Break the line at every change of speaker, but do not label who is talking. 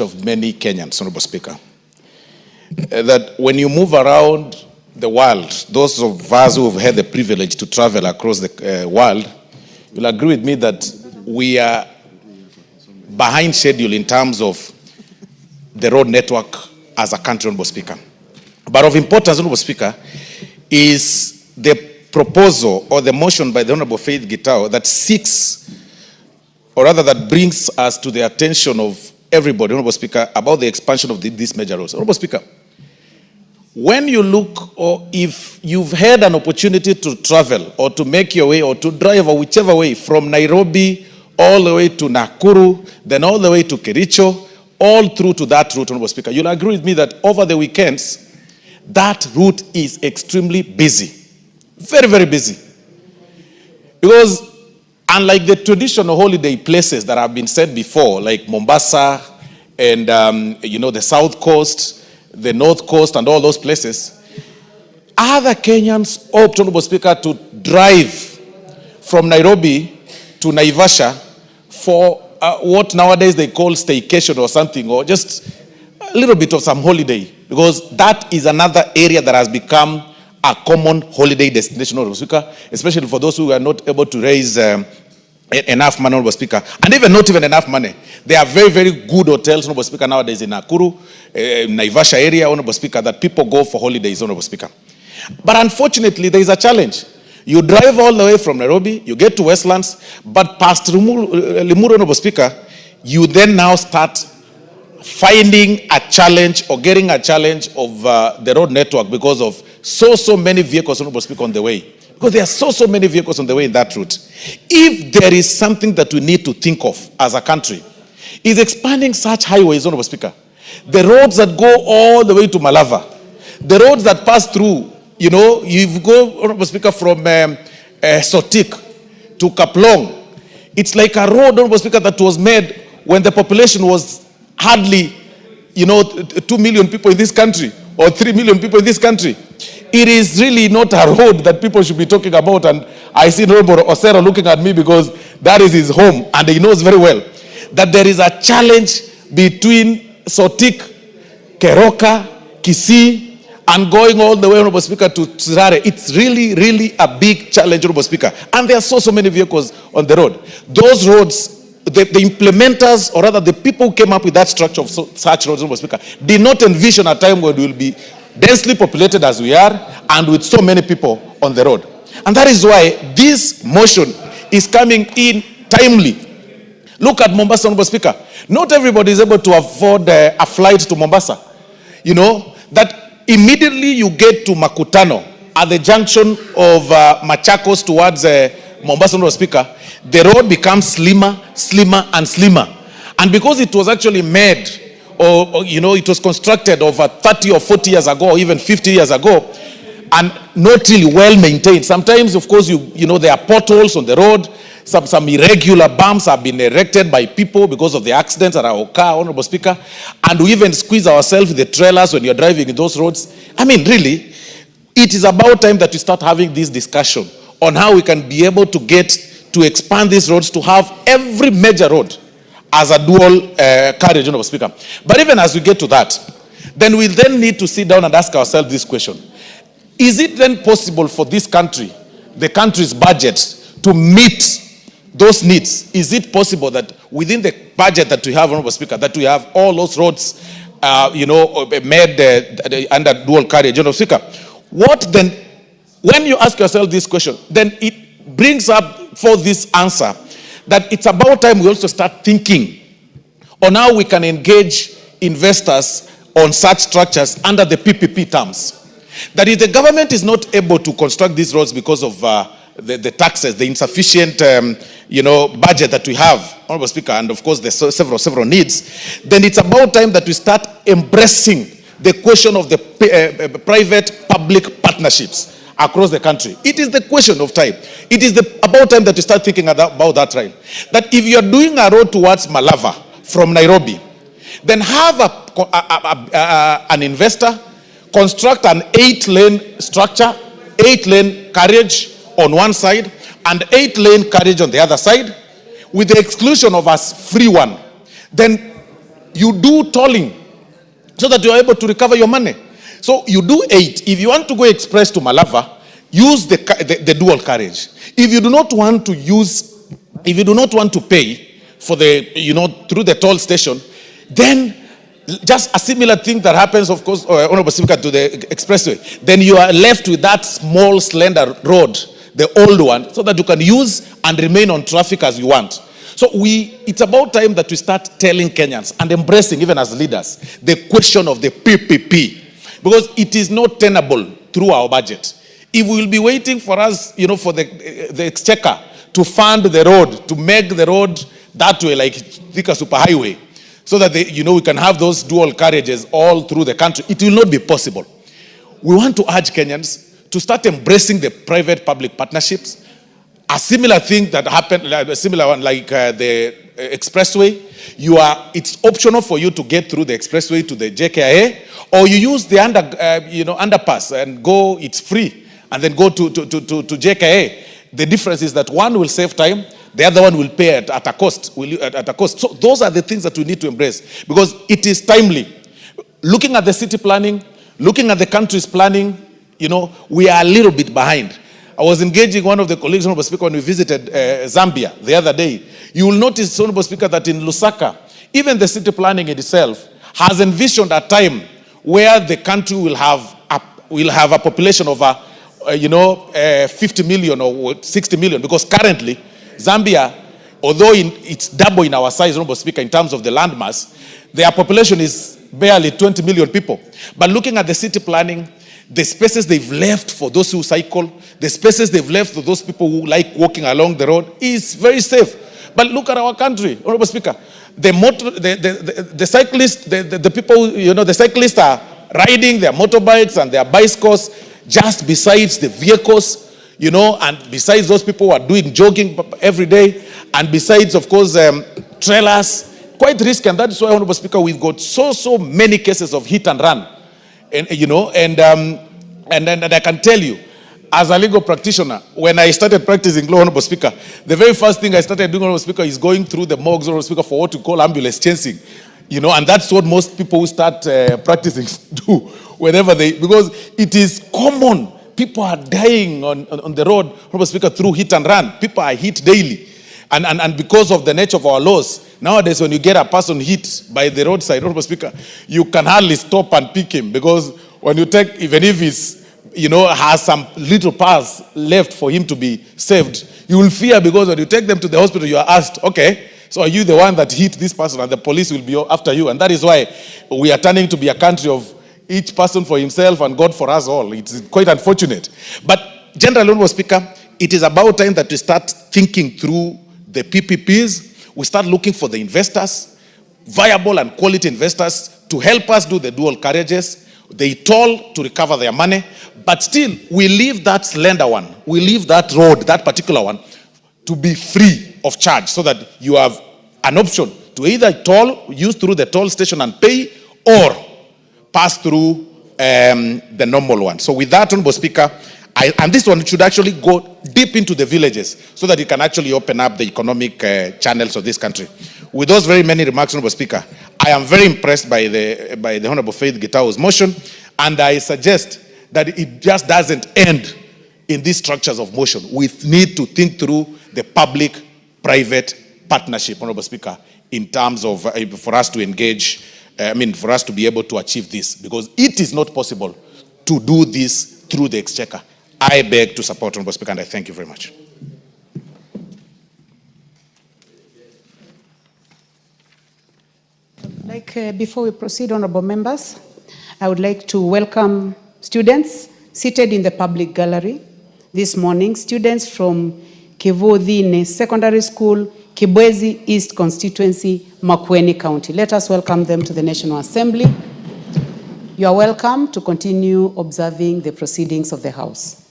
of many Kenyans, Honorable Speaker, that when you move around the world, those of us who have had the privilege to travel across the world, you'll agree with me that we are behind schedule in terms of the road network as a country, Honorable Speaker. But of importance, Honorable Speaker, is the proposal or the motion by the Honorable Faith Gitao that seeks, or rather that brings us to the attention of everybody, Honorable Speaker, about the expansion of these major roads. Honorable Speaker, when you look, or if you've had an opportunity to travel or to make your way or to drive or whichever way from Nairobi all the way to Nakuru, then all the way to Kericho, all through to that route, Honorable Speaker, you'll agree with me that over the weekends, that route is extremely busy. Very, very busy. Because unlike the traditional holiday places that have been said before, like Mombasa and, the South Coast, the North Coast and all those places, other Kenyans opt, Honorable Speaker, to drive from Nairobi to Naivasha for what nowadays they call staycation or something, or just a little bit of some holiday, because that is another area that has become a common holiday destination, Honorable Speaker, especially for those who are not able to raise enough money, Honorable Speaker, and even not even enough money. There are very, very good hotels, Honorable Speaker, nowadays in Nakuru, Naivasha area, Honorable Speaker, that people go for holidays, Honorable Speaker. But unfortunately, there is a challenge. You drive all the way from Nairobi, you get to Westlands, but past Limuru, Honorable Speaker, you then now start finding a challenge or getting a challenge of the road network because of so many vehicles, Honorable Speaker, on the way. Because there are so many vehicles on the way in that route. If there is something that we need to think of as a country, is expanding such highways, Honorable Speaker. The roads that go all the way to Malava, the roads that pass through, you go, Honorable Speaker, from Sotik to Kaplong. It's like a road, Honorable Speaker, that was made when the population was hardly, 2 million people in this country or 3 million people in this country. It is really not a road that people should be talking about. And I see Honorable Osoiro looking at me because that is his home, and he knows very well that there is a challenge between Sotik, Keroka, Kisii, and going all the way, Honorable Speaker, to Sirare. It's really a big challenge, Honorable Speaker. And there are so many vehicles on the road. Those roads, the implementers, or rather the people who came up with that structure of such roads, Honorable Speaker, did not envision a time when we will be densely populated as we are and with so many people on the road. And that is why this motion is coming in timely. Look at Mombasa, Honorable Speaker. Not everybody is able to afford a flight to Mombasa. That immediately you get to Makutano at the junction of Machakos towards Mombasa, Honorable Speaker, the road becomes slimmer and slimmer. And because it was actually made, it was constructed over 30 or 40 years ago, or even 50 years ago, and not really well maintained. Sometimes, of course, there are potholes on the road. Some irregular bumps have been erected by people because of the accidents that are occur, Honorable Speaker. And we even squeeze ourselves with the trailers when you're driving in those roads. I mean, really, it is about time that we start having this discussion on how we can be able to get to expand these roads to have every major road as a dual carriage, Honorable Speaker. But even as we get to that, then we then need to sit down and ask ourselves this question. Is it then possible for this country, the country's budget, to meet those needs? Is it possible that within the budget that we have, Honorable Speaker, that we have all those roads, made under dual carriage, Honorable Speaker? What then, when you ask yourself this question, then it brings up for this answer that it's about time we also start thinking on how we can engage investors on such structures under the PPP terms. That if the government is not able to construct these roads because of the taxes, the insufficient, budget that we have, Honorable Speaker, and of course there's several needs, then it's about time that we start embracing the question of the private-public partnerships across the country. It is the question of time. It is about time that we start thinking about that, right? That if you're doing a road towards Malava from Nairobi, then have an investor construct an 8-lane structure, 8-lane carriage on one side and 8-lane carriage on the other side, with the exclusion of a free one. Then you do tolling so that you are able to recover your money. So you do 8. If you want to go express to Malava, use the dual carriage. If you do not want to pay for through the toll station, then just a similar thing that happens, of course, Honorable Speaker, to the expressway. Then you are left with that small, slender road, the old one, so that you can use and remain on traffic as you want. So it's about time that we start telling Kenyans and embracing, even as leaders, the question of the PPP, because it is not tenable through our budget. If we will be waiting for us, for the exchequer to fund the road, to make the road that way, like Thika Superhighway, so that we can have those dual carriages all through the country, it will not be possible. We want to urge Kenyans to start embracing the private-public partnerships. A similar thing that happened, a similar one like the expressway, it's optional for you to get through the expressway to the JKIA, or you use the underpass and go. It's free, and then go to JKIA. The difference is that one will save time, the other one will pay at a cost. So those are the things that we need to embrace, because it is timely. Looking at the city planning, looking at the country's planning, we are a little bit behind. I was engaging one of the colleagues, Honorable Speaker, when we visited Zambia the other day. You will notice, Honorable Speaker, that in Lusaka, even the city planning itself has envisioned a time where the country will have a population of 50 million or 60 million, because currently Zambia, although it's double in our size, Honorable Speaker, in terms of the landmass, their population is barely 20 million people. But looking at the city planning, the spaces they've left for those who cycle, the spaces they've left for those people who like walking along the road is very safe. But look at our country, Honorable Speaker. The cyclists, the people, the cyclists are riding their motorbikes and their bicycles just besides the vehicles, and besides those people who are doing jogging every day, and besides, of course, trailers, quite risky. And that's why, Honorable Speaker, we've got so many cases of hit and run. And I can tell you, as a legal practitioner, when I started practicing law, Honorable Speaker, the very first thing I started doing, Honorable Speaker, is going through the morgues, Honorable Speaker, for what we call ambulance chasing. And that's what most people who start practicing do whenever because it is common. People are dying on the road, Honorable Speaker, through hit and run. People are hit daily. And because of the nature of our laws, nowadays when you get a person hit by the roadside, Honorable Speaker, you can hardly stop and pick him, because when you take, even if he's, has some little pass left for him to be saved, you will fear, because when you take them to the hospital, you are asked, okay, so are you the one that hit this person? And the police will be after you. And that is why we are turning to be a country of each person for himself and God for us all. It's quite unfortunate. But General Honorable Speaker, it is about time that we start thinking through the PPPs. We start looking for the investors, viable and quality investors, to help us do the dual carriages. They toll to recover their money, but still we leave that slender one, we leave that road, that particular one, to be free of charge, so that you have an option to either use through the toll station and pay, or pass through the normal one. So with that, Honorable Speaker, and this one should actually go deep into the villages, so that it can actually open up the economic channels of this country. With those very many remarks, Honorable Speaker, I am very impressed by the Honorable Faith Gitau's motion, and I suggest that it just doesn't end in these structures of motion. We need to think through the public-private partnership, Honorable Speaker, in terms of for us to engage, for us to be able to achieve this, because it is not possible to do this through the exchequer. I beg to support, Honorable Speaker, and I thank you very much.
Before we proceed, honorable members, I would like to welcome students seated in the public gallery this morning. Students from Kivodhine Secondary School, Kibwezi East Constituency, Makwiny County. Let us welcome them to the National Assembly. You are welcome to continue observing the proceedings of the House.